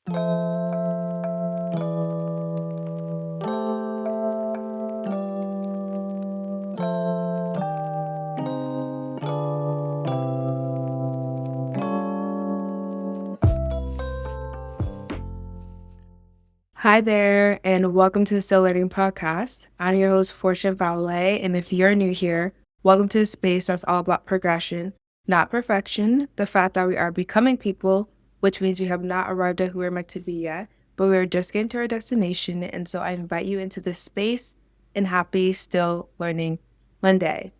Hi there, and welcome to the Still Learning Podcast. I'm your host, Fortune Vale, and if you're new here, welcome to the space that's all about progression, not perfection, the fact that we are becoming people, which means we have not arrived at who we're meant to be yet, but we're just getting to our destination, and so I invite you into this space and happy Still Learning Monday.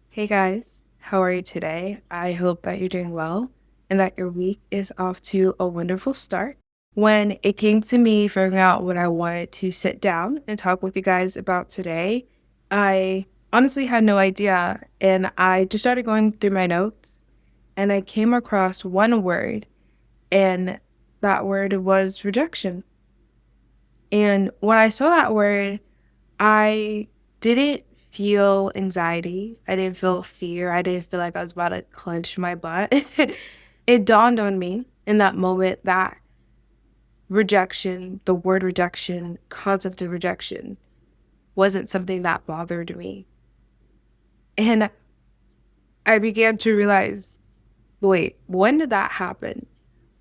Hey guys, how are you today? I hope that you're doing well and that your week is off to a wonderful start. When it came to me figuring out what I wanted to sit down and talk with you guys about today, I honestly had no idea. And I just started going through my notes and I came across one word, and that word was rejection. And when I saw that word, I didn't feel anxiety. I didn't feel fear. I didn't feel like I was about to clench my butt. It dawned on me in that moment that rejection, the word rejection, concept of rejection, wasn't something that bothered me. And I began to realize, wait, when did that happen?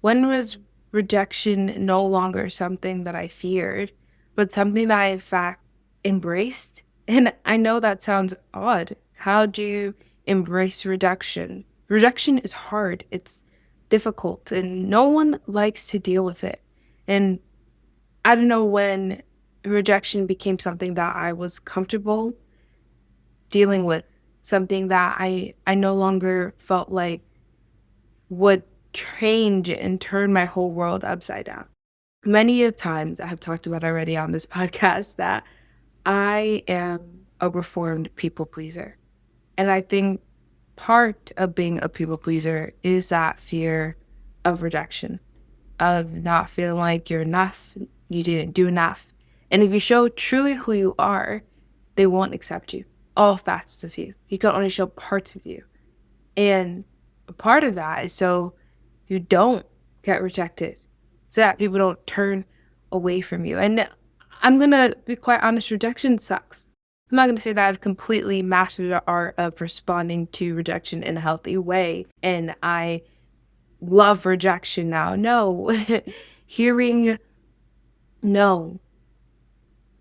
When was rejection no longer something that I feared, but something that I, in fact, embraced? And I know that sounds odd. How do you embrace rejection? Rejection is hard, it's difficult, and no one likes to deal with it. And I don't know when rejection became something that I was comfortable dealing with, something that I no longer felt like would change and turn my whole world upside down. Many of times I have talked about already on this podcast that I am a reformed people pleaser. And I think part of being a people pleaser is that fear of rejection, of not feeling like you're enough, you didn't do enough. And if you show truly who you are, they won't accept you, all facets of you. You can only show parts of you. And a part of that is so you don't get rejected, so that people don't turn away from you. And I'm going to be quite honest, rejection sucks. I'm not going to say that I've completely mastered the art of responding to rejection in a healthy way and I love rejection now. No, hearing no,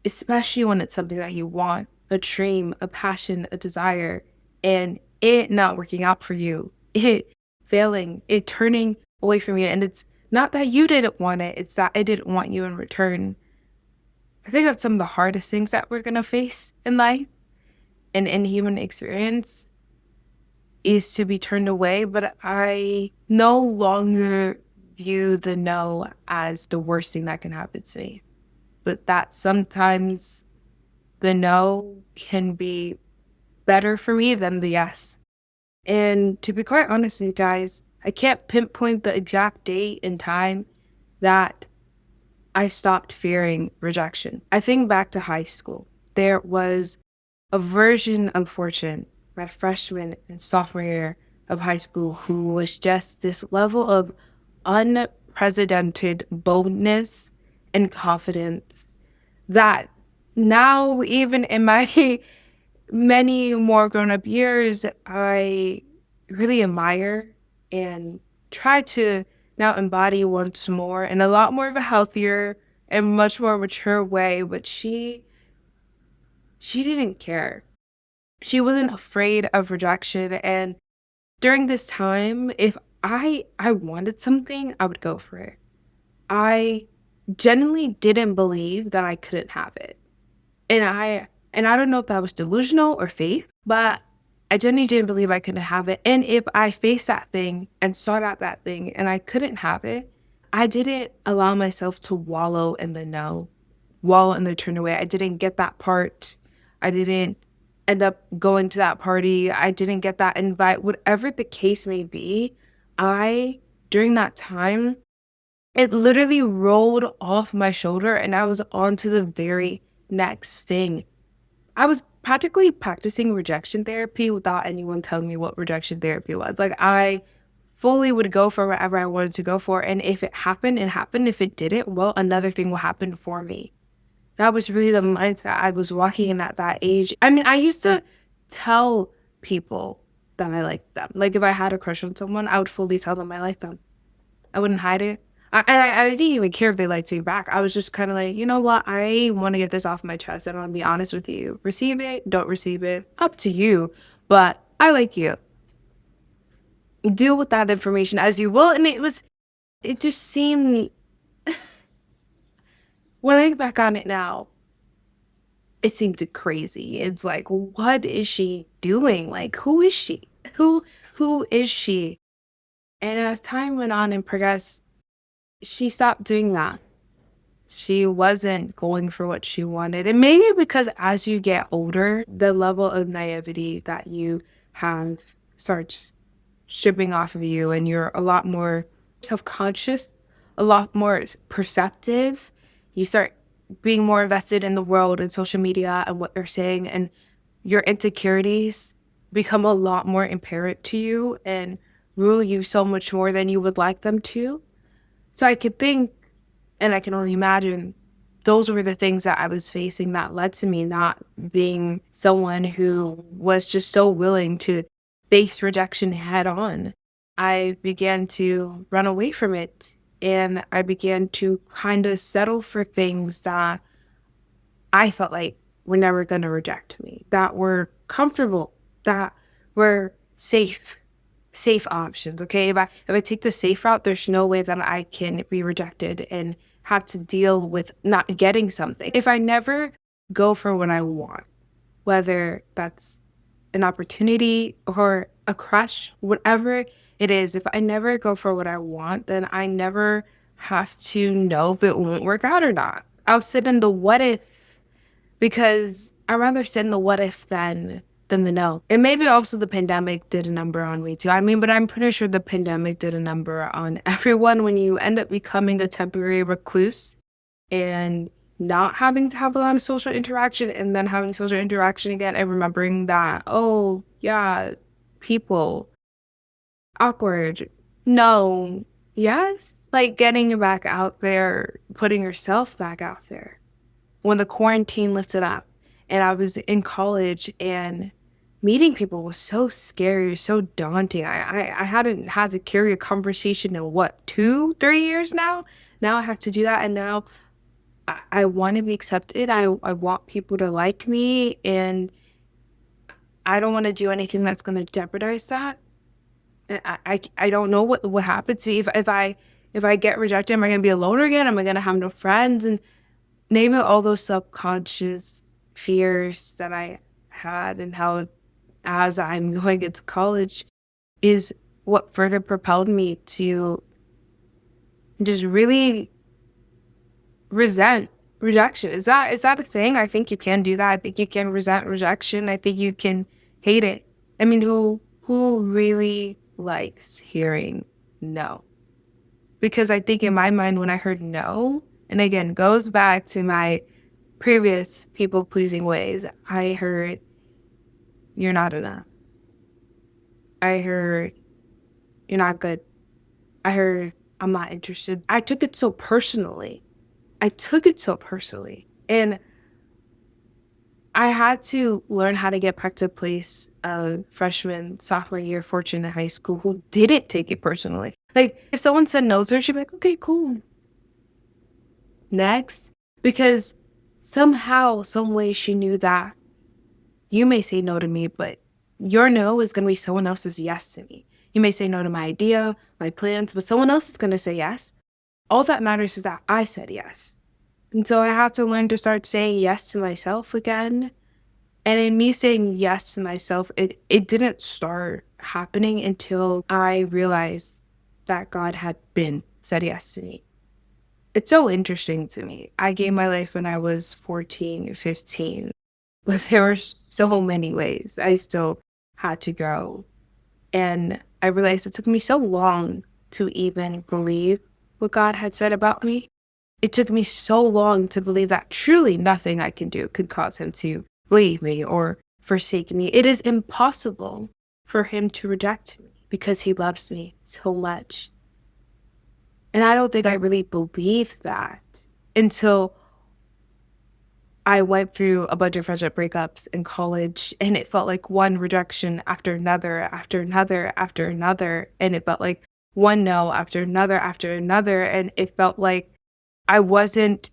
especially when it's something that you want, a dream, a passion, a desire, and it not working out for you, it failing, it turning away from you. And it's not that you didn't want it, it's that it didn't want you in return. I think that's some of the hardest things that we're going to face in life and in human experience is to be turned away. But I no longer view the no as the worst thing that can happen to me. But that sometimes the no can be better for me than the yes. And to be quite honest with you guys, I can't pinpoint the exact date and time that I stopped fearing rejection. I think back to high school. There was a version of Fortune, my freshman and sophomore year of high school, who was just this level of unprecedented boldness and confidence that now, even in my many more grown up years, I really admire and try to now embody once more in a lot more of a healthier and much more mature way. But she didn't care. She wasn't afraid of rejection. And during this time, if I wanted something, I would go for it. I genuinely didn't believe that I couldn't have it. And I don't know if that was delusional or faith, but I genuinely didn't believe I couldn't have it. And if I faced that thing and sought out that thing and I couldn't have it, I didn't allow myself to wallow in the no, wallow in the turn away. I didn't get that part. I didn't end up going to that party. I didn't get that invite. Whatever the case may be, during that time, it literally rolled off my shoulder and I was on to the very next thing. I was practically practicing rejection therapy without anyone telling me what rejection therapy was. Like, I fully would go for whatever I wanted to go for. And if it happened, it happened. If it didn't, well, another thing will happen for me. That was really the mindset I was walking in at that age. I mean, I used to tell people that I liked them. Like if I had a crush on someone, I would fully tell them I liked them. I wouldn't hide it. I didn't even care if they liked me back. I was just kind of like, you know what? I want to get this off my chest. I want to be honest with you. Receive it, don't receive it. Up to you. But I like you. Deal with that information as you will. And it just seemed, when I look back on it now, it seemed crazy. It's like, what is she doing? Like, who is she? Who is she? And as time went on and progressed, she stopped doing that. She wasn't going for what she wanted. And maybe because as you get older, the level of naivety that you have starts stripping off of you, and you're a lot more self-conscious, a lot more perceptive. You start being more invested in the world and social media and what they're saying, and your insecurities become a lot more apparent to you and rule you so much more than you would like them to. So I could think, and I can only imagine, those were the things that I was facing that led to me not being someone who was just so willing to face rejection head on. I began to run away from it, and I began to kind of settle for things that I felt like were never going to reject me, that were comfortable, that were safe options. Okay. If I take the safe route, there's no way that I can be rejected and have to deal with not getting something. If I never go for what I want, whether that's an opportunity or a crush, whatever it is, if I never go for what I want, then I never have to know if it won't work out or not. I'll sit in the what if, because I'd rather sit in the what if than the no. And maybe also the pandemic did a number on me too. I mean, but I'm pretty sure the pandemic did a number on everyone when you end up becoming a temporary recluse and not having to have a lot of social interaction, and then having social interaction again and remembering that, oh yeah, people, awkward, no, yes, like getting back out there, putting yourself back out there. When the quarantine lifted up and I was in college, and meeting people was so scary, so daunting. I hadn't had to carry a conversation in what, 2, 3 years now? Now I have to do that, and now I want to be accepted. I want people to like me, and I don't want to do anything that's going to jeopardize that. I don't know what happens to me if I get rejected. Am I going to be alone again? Am I going to have no friends? And name it, all those subconscious fears that I had, and how as I'm going into college is what further propelled me to just really resent rejection. Is that a thing? I think you can do that. I think you can resent rejection. I think you can hate it. I mean, who really likes hearing no? Because I think in my mind, when I heard no, and again, goes back to my previous people-pleasing ways, I heard, you're not enough. I heard, you're not good. I heard, I'm not interested. I took it so personally. And I had to learn how to get back to a place of freshman, sophomore year Fortune in high school who didn't take it personally. Like, if someone said no to her, she'd be like, okay, cool. Next. Because somehow, some way she knew that you may say no to me, but your no is going to be someone else's yes to me. You may say no to my idea, my plans, but someone else is going to say yes. All that matters is that I said yes. And so I had to learn to start saying yes to myself again. And in me saying yes to myself, it didn't start happening until I realized that God had been said yes to me. It's so interesting to me. I gave my life when I was 14, 15, but there were so many ways I still had to grow. And I realized it took me so long to even believe what God had said about me. It took me so long to believe that truly nothing I can do could cause him to leave me or forsake me. It is impossible for him to reject me. because he loves me so much. And I don't think I really believed that until I went through a bunch of friendship breakups in college, and it felt like one rejection after another, after another, after another. And it felt like one no after another. And it felt like I wasn't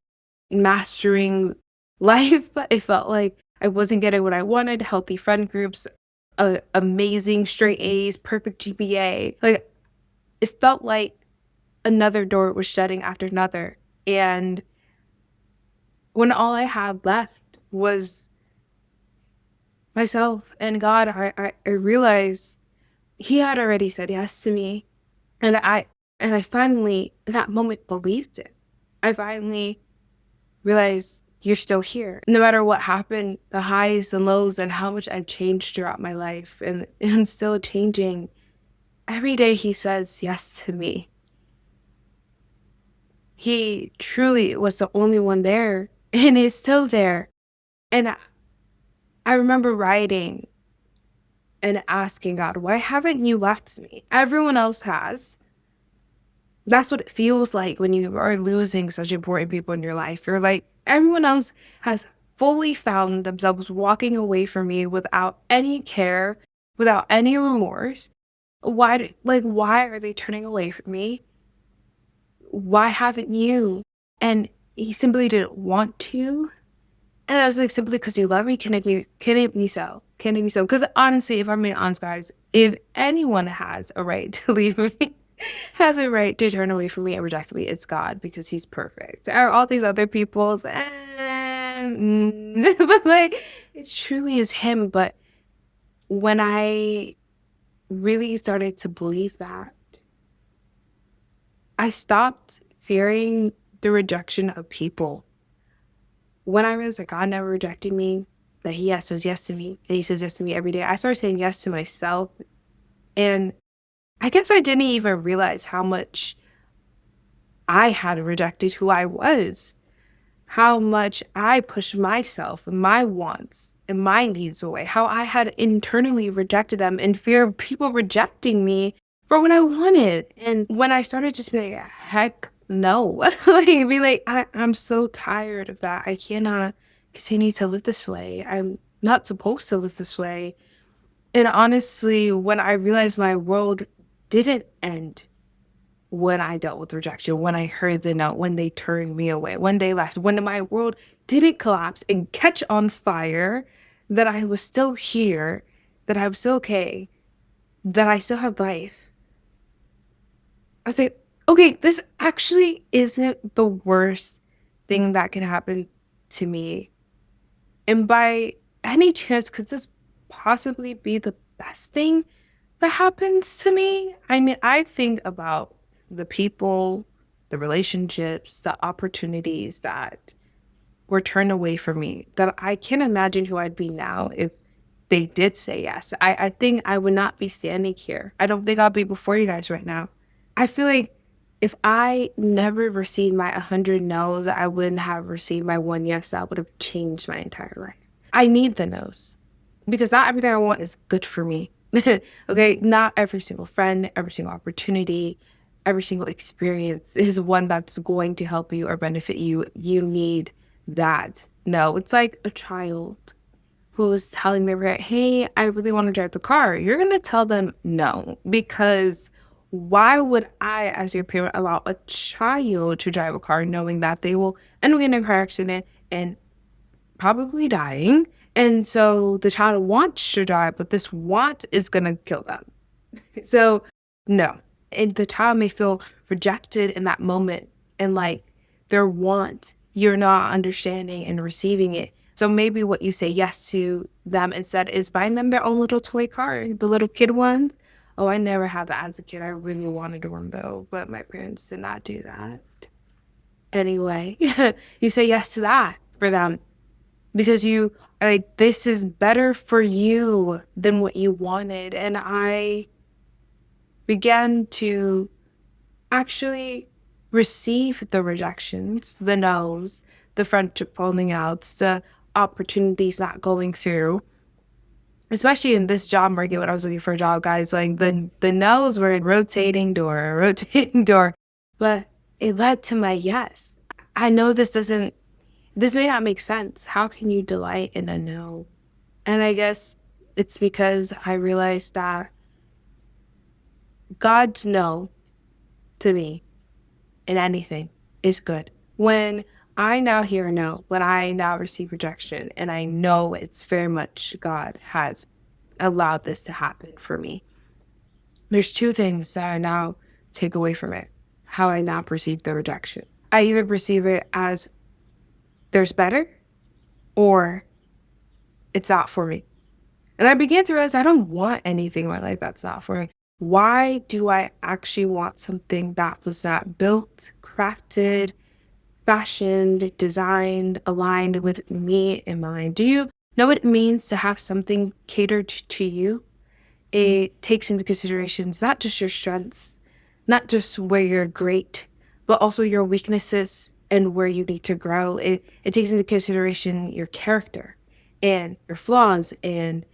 mastering life. It felt like I wasn't getting what I wanted, healthy friend groups, amazing straight A's, perfect GPA. Like, it felt like another door was shutting after another. And when all I had left was myself and God, I realized he had already said yes to me. And I finally, in that moment, believed it. I finally realized you're still here. No matter what happened, the highs and lows and how much I've changed throughout my life, and I'm still changing. Every day he says yes to me. He truly was the only one there and is still there. And I remember writing and asking God, why haven't you left me? Everyone else has. That's what it feels like when you are losing such important people in your life. You're like, everyone else has fully found themselves walking away from me without any care, without any remorse. Why are they turning away from me? Why haven't you? And he simply didn't want to. And I was like, simply because you love me, can it be so? Can it be so? Because honestly, if I'm being honest, guys, if anyone has a right to leave me, has a right to turn away from me and reject me, it's God, because he's perfect. Are all these other people's, but like, it truly is him. But when I really started to believe that, I stopped fearing the rejection of people. When I realized that God never rejected me, that he says yes to me, and he says yes to me every day, I started saying yes to myself. And I guess I didn't even realize how much I had rejected who I was, how much I pushed myself, my wants, and my needs away, how I had internally rejected them in fear of people rejecting me for what I wanted. And when I started just being like, heck no, like be like, I'm so tired of that. I cannot continue to live this way. I'm not supposed to live this way. And honestly, when I realized my world didn't end when I dealt with rejection, when I heard the no, when they turned me away, when they left, when my world didn't collapse and catch on fire, that I was still here, that I was still okay, that I still had life. I was like, okay, this actually isn't the worst thing that can happen to me. And by any chance, could this possibly be the best thing that happens to me? I mean, I think about the people, the relationships, the opportunities that were turned away from me, that I can't imagine who I'd be now if they did say yes. I think I would not be standing here. I don't think I'll be before you guys right now. I feel like if I never received my 100 no's, I wouldn't have received my one yes. That would have changed my entire life. I need the no's because not everything I want is good for me. Okay, not every single friend, every single opportunity, every single experience is one that's going to help you or benefit you. You need that. No, it's like a child who's telling their parent, hey, I really want to drive the car. You're going to tell them no, because why would I, as your parent, allow a child to drive a car knowing that they will end up in a car accident and probably dying? And so the child wants to drive, but this want is going to kill them. So, no. And the child may feel rejected in that moment and like their want, you're not understanding and receiving it. So maybe what you say yes to them instead is buying them their own little toy car, the little kid ones. Oh, I never had that as a kid. I really wanted one though, but my parents did not do that. Anyway, you say yes to that for them because you are like, this is better for you than what you wanted. And I began to actually receive the rejections, the no's, the friendship falling outs, the opportunities not going through especially in this job market when I was looking for a job, guys, like the no's were rotating door, but it led to my yes. I know this may not make sense. How can you delight in a no? And I guess it's because I realized that God's no to me in anything is good. When I now hear a no, when I now receive rejection, and I know it's very much God has allowed this to happen for me, there's two things that I now take away from it. How I now perceive the rejection. I either perceive it as there's better or it's not for me. And I began to realize I don't want anything in my life that's not for me. Why do I actually want something that was not built, crafted, fashioned, designed, aligned with me in mind? Do you know what it means to have something catered to you? It takes into considerations not just your strengths, not just where you're great, but also your weaknesses and where you need to grow. It takes into consideration your character and your flaws and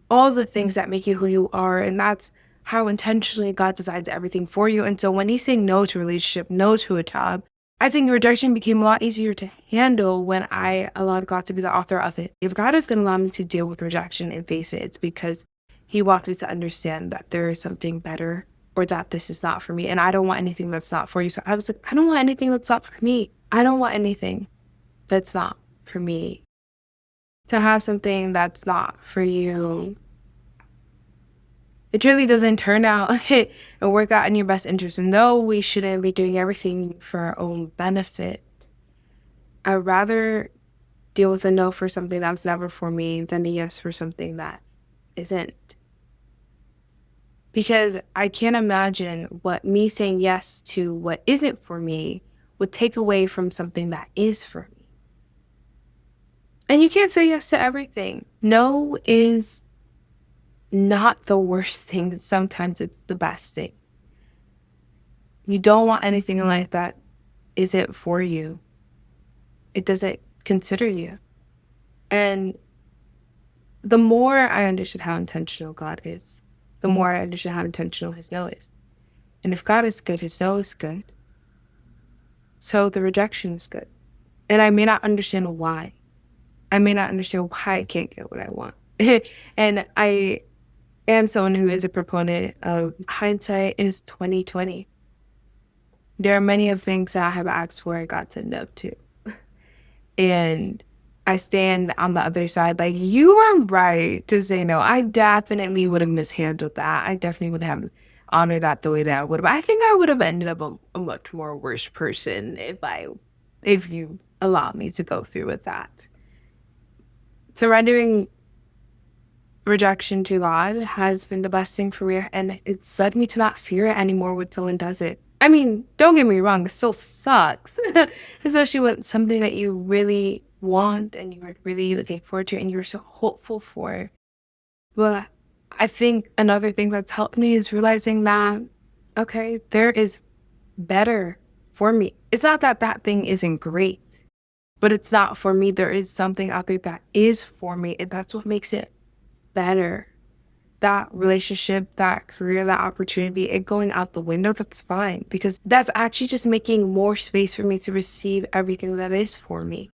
all the things that make you who you are. And that's how intentionally God designs everything for you. And so when he's saying no to a relationship, no to a job, I think rejection became a lot easier to handle when I allowed God to be the author of it. If God is going to allow me to deal with rejection and face it, it's because he wants me to understand that there is something better or that this is not for me. And I don't want anything that's not for you. So I was like, I don't want anything that's not for me. I don't want anything that's not for me. To have something that's not for you, it really doesn't turn out and work out in your best interest. And though we shouldn't be doing everything for our own benefit, I'd rather deal with a no for something that's never for me than a yes for something that isn't. Because I can't imagine what me saying yes to what isn't for me would take away from something that is for me. And you can't say yes to everything. No is not the worst thing. Sometimes it's the best thing. You don't want anything in life that isn't for you. It doesn't consider you. And the more I understood how intentional God is, the more I understood how intentional his no is. And if God is good, his no is good. So the rejection is good. And I may not understand why. I may not understand why I can't get what I want. And I am someone who is a proponent of hindsight is 2020. There are many of things that I have asked for and got said no to. And I stand on the other side, like, you are right to say no. I definitely would have mishandled that. I definitely would have honored that the way that I would have. I think I would have ended up a much more worse person if you allowed me to go through with that. Surrendering rejection to God has been the best thing for me, and it's led me to not fear it anymore when someone does it. I mean, don't get me wrong, it still sucks, especially when something that you really want and you're really looking forward to and you're so hopeful for. But I think another thing that's helped me is realizing that, okay, there is better for me. It's not that that thing isn't great, but it's not for me. There is something out there that is for me, and that's what makes it better. That relationship, that career, that opportunity, it going out the window, that's fine, because that's actually just making more space for me to receive everything that is for me.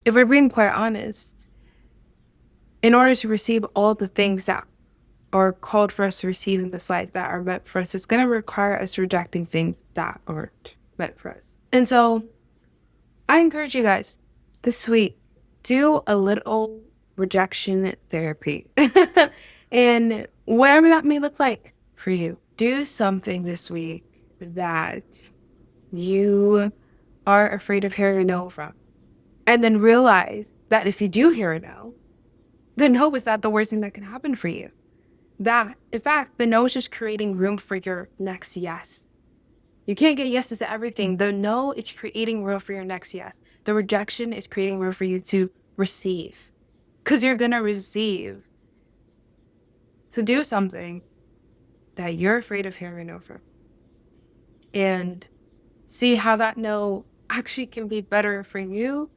If we're being quite honest, in order to receive all the things that are called for us to receive in this life that are meant for us, it's going to require us rejecting things that aren't meant for us. And so I encourage you guys this week, do a little rejection therapy. And whatever that may look like for you, do something this week that you are afraid of hearing a no from. And then realize that if you do hear a no, the no is not the worst thing that can happen for you. That, in fact, the no is just creating room for your next yes. You can't get yeses to everything. The no is creating room for your next yes. The rejection is creating room for you to receive. Because you're going to receive. So do something that you're afraid of hearing no from. And see how that no actually can be better for you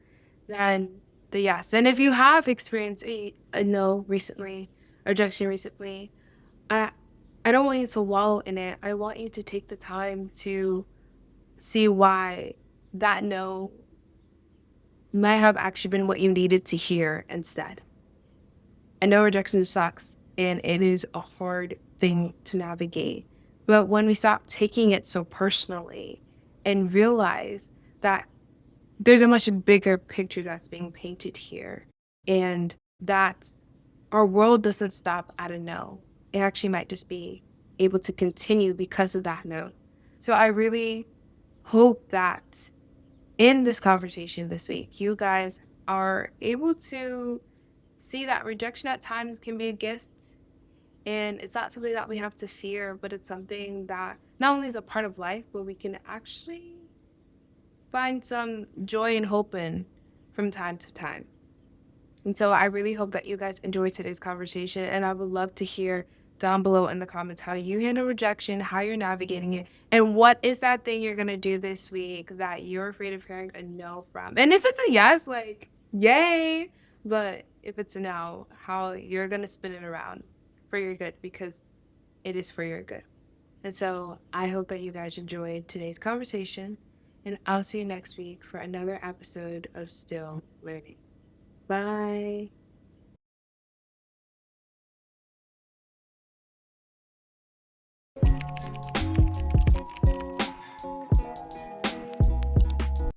than the yes. And if you have experienced a no recently, a rejection recently, I I don't want you to wallow in it. I want you to take the time to see why that no might have actually been what you needed to hear instead. I know rejection sucks and it is a hard thing to navigate. But when we stop taking it so personally and realize that there's a much bigger picture that's being painted here, and that our world doesn't stop at a no. It actually might just be able to continue because of that no. So I really hope that in this conversation this week, you guys are able to see that rejection at times can be a gift. And it's not something that we have to fear, but it's something that not only is a part of life, but we can actually find some joy and hope in from time to time. And so I really hope that you guys enjoyed today's conversation. And I would love to hear down below in the comments how you handle rejection, how you're navigating it, and what is that thing you're going to do this week that you're afraid of hearing a no from. And if it's a yes, like, yay. But if it's a no, how you're going to spin it around for your good, because it is for your good. And so I hope that you guys enjoyed today's conversation. And I'll see you next week for another episode of Still Learning. Bye.